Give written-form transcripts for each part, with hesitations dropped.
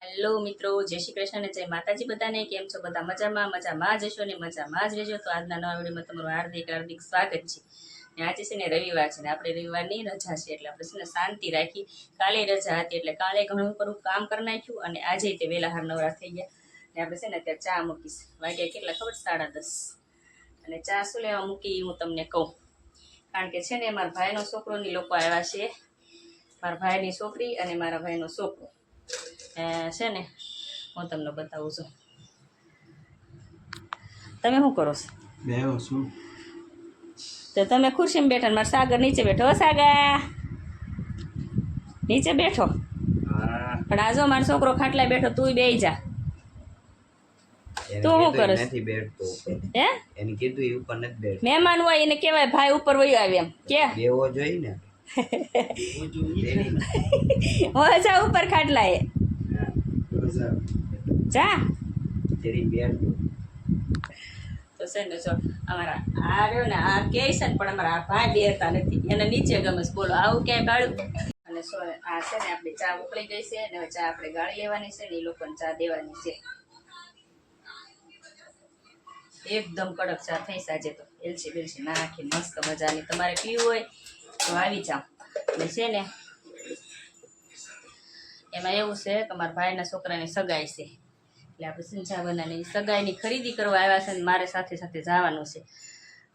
Hello મિત્રો, જય શ્રી કૃષ્ણ ને જય માતાજી બધાને. કેમ છો બધા? મજામાં જશો ને મજામાં જ રહેજો. તો આજના નવા વિડીયોમાં તમારું હાર્દિક સ્વાગત છે. ને આજે છે ને રવિવાર છે ને આપણે રવિવારની રજા છે એટલે આપણે છે ને શાંતિ રાખી. કાલે રજા હતી એટલે કાલે ઘણું ખરું કામ કરી નાખ્યું અને આજે તે વહેલા હાર નવરા થઈ ગયા. ને આપણે છે ને અત્યારે ચા મૂકીશ. વાગ્યા કેટલા ખબર? 10:30. અને ચા શું લેવા મૂકી હું તમને કહું. કારણ કે છે ને મારા ભાઈનો છોકરોની લોકો આવ્યા છે. મારા ભાઈની છોકરી અને મારા ભાઈનો છોકરો છે ને હું તમને બતાવું છું. તમે શું કરો છો? બેહો છું. તો તમે ખુરશીમાં બેઠા, મારા સાગર નીચે બેઠો. સાગર નીચે બેઠો. પણ આજો મારો છોકરો ખાટલા બેઠો, તું બેહી જા. તું શું કરસ? નથી બેઠતો. હે એને કીધું એ ઉપર નથી બેઠતો. મહેમાન હોય એને કહેવાય ભાઈ ઉપર વયો આવે એમ કે બેહવો જોઈએ ને. જા ઉપર ખાટલા એ જા. તેરી બેઠ તો છે ને જો અમારા આ રહ્યો ને આ કહે છે ને, પણ અમારા આ ભાઈ બેરતા નથી. એને નીચે ગમે છે. બોલો આવું ક્યાંય ગાળું? અને સો આ છે ને આપણી ચા ઉકળી ગઈ છે ને હવે ચા આપણે ગાળી લેવાની છે ને એ લોકોને ચા દેવાની છે. એકદમ કડક ચા થઈ સાજે. તો એલચી બેલચી નાખી મસ્ત મજાની. તમારે પીવું હોય તો આવી જાઓ. અને છે ને એમાં એવું છે કે મારા ભાઈના છોકરાની સગાઈ છે એટલે આપણે સિંચા બનાવીને સગાઈની ખરીદી કરવા આવ્યા છે ને મારે સાથે સાથે જવાનું છે.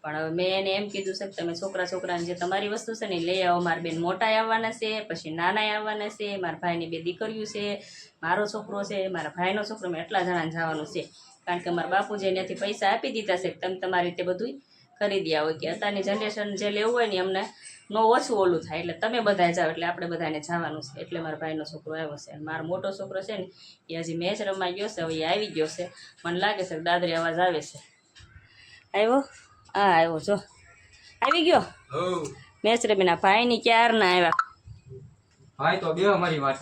પણ હવે મેં એને એમ કીધું છે કે તમે છોકરાને જે તમારી વસ્તુ છે ને લઈ આવો. મારા બેન મોટા આવવાના છે, પછી નાના આવવાના છે, મારા ભાઈની 2 દીકરીઓ છે, મારો છોકરો છે, મારા ભાઈનો છોકરો. મેં એટલા જણાને જવાનું છે. કારણ કે મારા બાપુજી એનાથી પૈસા આપી દીધા છે તમે તમારી રીતે બધું ખરીદી આવો. કે અત્યારની જનરેશન જે લેવું હોય ને એમને નો ઓછું ઓલું થાય એટલે તમે બધા જાઓ એટલે આપણે બધાને જવાનું છે. એટલે મારા ભાઈનો છોકરો આવ્યો છે. અને મારો મોટો છોકરો છે ને એ હજી મેચ રમવા ગયો છે. હવે એ આવી ગયો છે. મને લાગે છે કે દાદરી અવાજ આવે છે. આવ્યો? હા આવ્યો. જો આવી ગયો મેચ રમીના. ભાઈની ક્યારના આવ્યા. ભાઈ તો બે મારી વાત.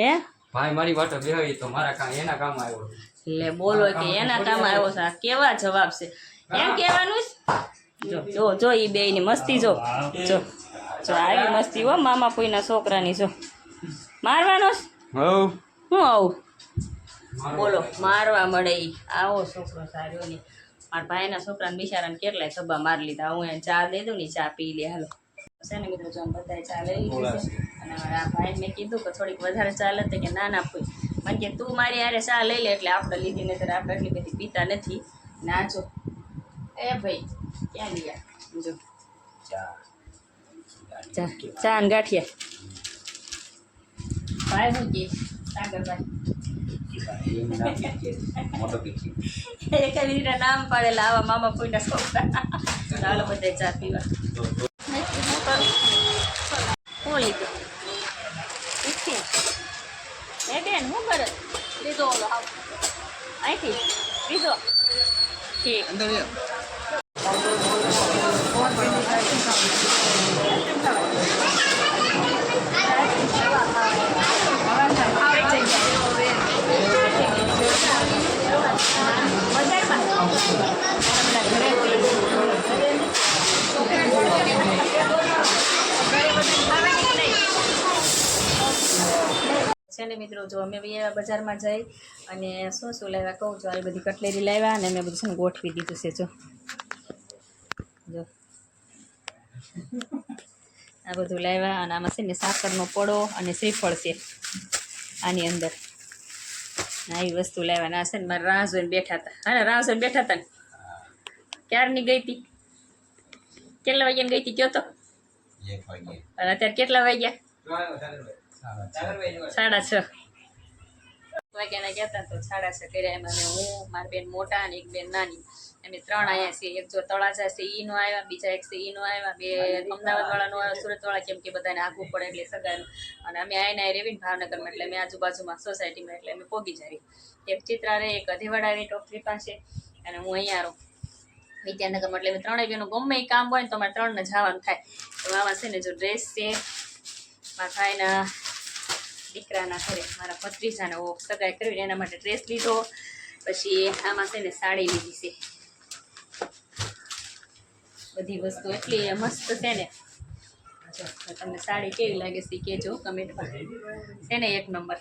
હે ભાઈ મારી વાત બે તો મારા કામ એના કામ આવ્યો. એટલે બોલો કે એના કામ આવ્યો છે. આ કેવા જવાબ છે એમ કહેવાનું જ. જો જો જો એ બેયની મસ્તી જો જો જો આવી મસ્તી હો મામા પોઈના છોકરાની. જો મારવાનો છે. હું આવું બોલો મારવા મળે ઈ. આવો છોકરો સારો નહીં. મારા ભાઈના છોકરાને બિચારાને કેટલાય ધબ્બા મારી લીધા. હું એને ચા દઈ દઉં ને ચા પી લે. હાલો છે ને મિત્રો, જો બધા ચા લઈ લીધી છે. અને મારા ભાઈને મેં કીધું કે થોડીક વધારે ચા લેતે કે ના ફૂઈ. મને કે તું મારી યારે ચા લઈ લે એટલે આપણે લીધી નથી. આપણે એટલી બધી પીતા નથી. ના જો એ ભાઈ ક્યાં ગયા? જો ચા ને ગાંઠિયા. ભાઈ શું કે સાગરભાઈ મોટો પીછી એક રીતે નામ પાડેલા આવા મામા કોઈના છોકરા. ચાલો બધા ચા પીવા. શું લીધું? એ બેન શું કરે? લીધો ઓલો અહીંથી લીધો. ઠીક છે ને મિત્રો, જો અમે બી બજારમાં જઈ અને શું લાવ્યા કહું છું. આવી બધી કટલેરી લાવ્યા અને મેં બધું છે ને ગોઠવી દીધું છે. જો આ બધું લાવ્યા અને આમાં છે ને સાકરનો પડો અને શ્રીફળ છે આની અંદર. આવી વસ્તુ લાવ્યા. ના છે ને મારે રાહ જોઈને બેઠા હતા. હા રાહ જોઈને બેઠા હતા ને ક્યારની ગઈ હતી? કેટલા વાગ્યાની ગઈ હતી કયો તો? 1 વાગે. અને અત્યારે કેટલા વાગ્યા? 6:30 વાગ્યાના ગયા હતા. તો 6:30 કર્યા. એમાં હું, મારી બેન મોટા અને એક બેન નાની, અમે 3 આવ્યા છીએ. એક જો તળાજા છે ઈ નો આવ્યા, બીજા એક છે ઈ નો આવ્યા, 2 અમદાવાદ વાળાનો આવ્યા, સુરત વાળા કેમ કે બધાને આગવું પડે એટલે સગાનું. અને અમે આવીને રેવીને ભાવનગરમાં એટલે અમે આજુબાજુમાં સોસાયટીમાં એટલે અમે પોગી જાવી. એક ચિત્રા રે, એક અધીવાડા રે ટોપરી પાસે, અને હું અહીંયા રહું વિદ્યાનગરમાં. એટલે અમે 3 બેનું ગમે એ કામ હોય ને તો અમારે 3 ને જવાનું થાય. તો આમાં છે ને જો ડ્રેસ છે મારા ભાઈના દીકરાના ઘરે, મારા ભત્રીજાને સગાઈ કરવી એના માટે ડ્રેસ લીધો. પછી આમાં છે ને સાડી લીધી છે. બધી વસ્તુ એટલી મસ્ત છે ને. જો તમને સાડી કેવી લાગે છે કહેજો કમેન્ટમાં. છે ને 1 નંબર.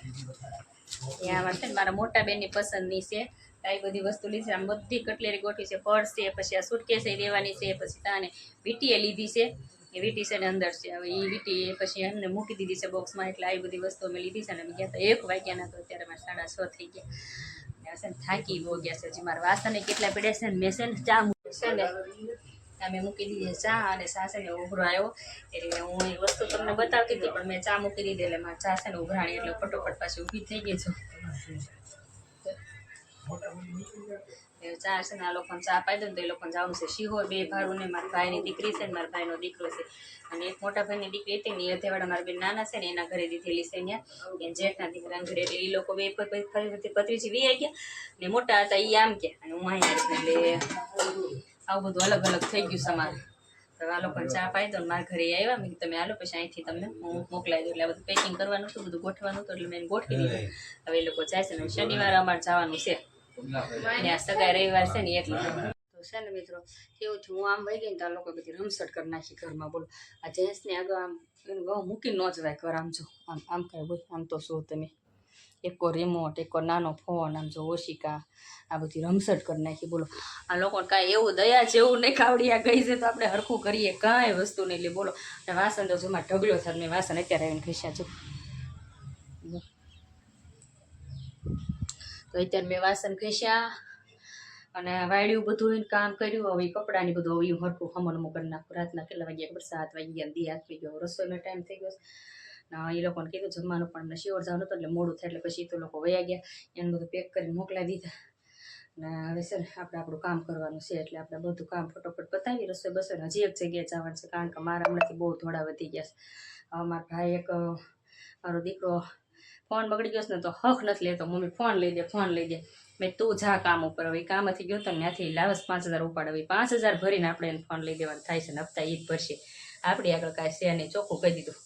ત્યાં અમારે છે ને મારા મોટા બેનની પસંદની છે આવી બધી વસ્તુ લીધી છે. આમ બધી કટલેરી ગોઠવી છે, પર્સ છે, પછી આ સુટકેસ લેવાની છે, પછી તાને વીટીએ લીધી છે. એ વીટી છે ને અંદર છે. હવે એ વીટી પછી એમને મૂકી દીધી છે બોક્સમાં. એટલે આવી બધી વસ્તુ અમે લીધી છે ને અમે ગયા તો 1 વાગ્યાના તો અત્યારે મારે 6:30 થઈ ગયા. છે ને થાકી બહુ ગયા છે. હજી મારા વાસણ કેટલા પડ્યા છે ને મેં છે ને ચા મૂકી છે ને અમે મૂકી દીધી ચા અને ચા છે ને ઉભરો આવ્યો એટલે હું એ વસ્તુ તમને બતાવતી હતી પણ મેં ચા મૂકી દીધી એટલે મારે ચા છે ને ઉભરાણી એટલે ફટોફટ પાછી ઊભી થઈ ગઈ છું. ચા છે ને આ લોકોને ચા પાઈ દો ને તો એ લોકોને જવું છે શિહોર. 2 ભાડું ને મારા ભાઈની દીકરી છે ને મારા ભાઈનો દીકરો છે અને એક મોટા ભાઈની દીકરી હતી ને એ અધેવાડા મારા બેન નાના છે ને એના ઘરે દીધેલી છે ત્યાં એ જેઠના દીકરાના ઘરે. એટલે એ લોકો 2 પત્રીસી વી ગયા ને મોટા હતા એ આમ કે અને હું અહીંયા એટલે આવું બધું અલગ અલગ થઈ ગયું સમાન. તો આ લોકોને ચા પાઈ દો ને મારા ઘરે આવ્યા મેં તમે આલો પછી અહીંથી તમને હું મોકલાવી દઉં. એટલે આ બધું પેકિંગ કરવાનું હતું, બધું ગોઠવાનું હતું એટલે મેં ગોઠવી દીધું. હવે એ લોકો જાય છે ને શનિવારે અમારે જવાનું છે ને આ સગાઈ રવિવાર છે ને એટલે તો છે ને મિત્રો કેવું થયું હું આમ વહી ગઈ ને તો આ લોકો બધી રમસટ કરી નાખી ઘરમાં. બોલો આ જેન્ટ્સને આગળ આમ એનું ઘઉં મૂકીને ન જવાય ઘર. આમ જો આમ આમ કાંઈ હોય આમ તો શું તમે એકો રિમોટ, એકો નાનો ફોન, આમ જો ઓશિકા આ બધી રમસટ કરી નાખી. બોલો આ લોકોને કાંઈ એવું દયા જેવું નહીં કાવડિયા ગઈ છે તો આપણે હરખું કરીએ કાંઈ વસ્તુ નહીં. એટલે બોલો અને વાસણ તો જેમાં ઢગલો થાય મેં વાસણ અત્યારે આવીને ઘસ્યા જો. તો અત્યારે મેં વાસણ ઘસ્યા અને વાળ્યું બધું કામ કર્યું. હવે કપડાની બધું હવે હરખું હમણું કરી નાખું. રાતના કેટલા વાગ્યા ખબર 7 વાગ્યા દી આપી ગયો. રસોઈનો ટાઈમ થઈ ગયો. એ લોકોને કીધું જમવાનું પણ અમને શિયોર જવાનું હતું એટલે મોડું થાય એટલે પછી તો લોકો વયા ગયા. એને બધું પેક કરીને મોકલાવી દીધા ને હવે છે ને આપણે આપણું કામ કરવાનું છે એટલે આપણે બધું કામ ફટોફટ પતાવી. રસોઈ બસોઈ હજી એક જગ્યાએ જવાનું છે કારણ કે મારા હમણાંથી બહુ થોડા વધી ગયા છે. હવે મારા ભાઈ એક મારો દીકરો ફોન બગડી ગયો છે ને તો હક નથી લેતો. મમ્મી ફોન લઈ દે ફોન લઈ દે. મેં તું જા કામ ઉપર. હવે કામથી ગયો તો ને ત્યાંથી લાવસ 5000 ઉપાડ. હવે 5000 ભરીને આપણે એને ફોન લઈ દેવાનું થાય છે ને હપ્તા ઈ જ ભરશે. આપણી આગળ કાંઈ છે નહીં ચોખ્ખું કહી દીધું.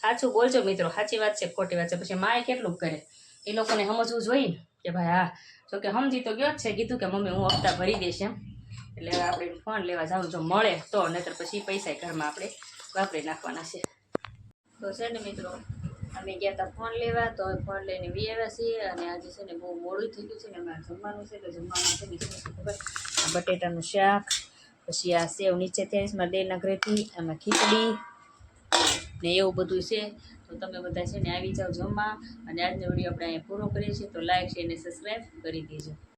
સાચું બોલજો મિત્રો, સાચી વાત છે ખોટી વાત છે પછી માએ કેટલું કરે એ લોકોને સમજવું જોઈએ ને કે ભાઈ હા જોકે સમજી તો ગયો જ છે. કીધું કે મમ્મી હું હપ્તા ભરી દઈશ એમ. એટલે હવે આપણે ફોન લેવા જાઉં જો મળે તો, નહીતર પછી પૈસા ઘરમાં આપણે વાપરી નાખવાના છે. તો છે ને મિત્રો અમે ગયા હતા ફોન લેવા તો ફોન લઈને વી આવ્યા છીએ અને આજે છે ને બહુ મોડું થઈ ગયું છે ને અમારે જમવાનું છે. તો જમવાનું છે ને ખબર આ બટેટાનું શાક, પછી આ સેવ નીચે 23 દેરના ઘરેથી, આમાં ખીચડી ને એવું બધું છે. તો તમે બધા છે ને આવી જાઓ જમવા અને આજનો વિડીયો આપણે અહીંયા પૂરો કરીએ છીએ. તો લાઈક શેર અને સબસ્ક્રાઈબ કરી દેજો.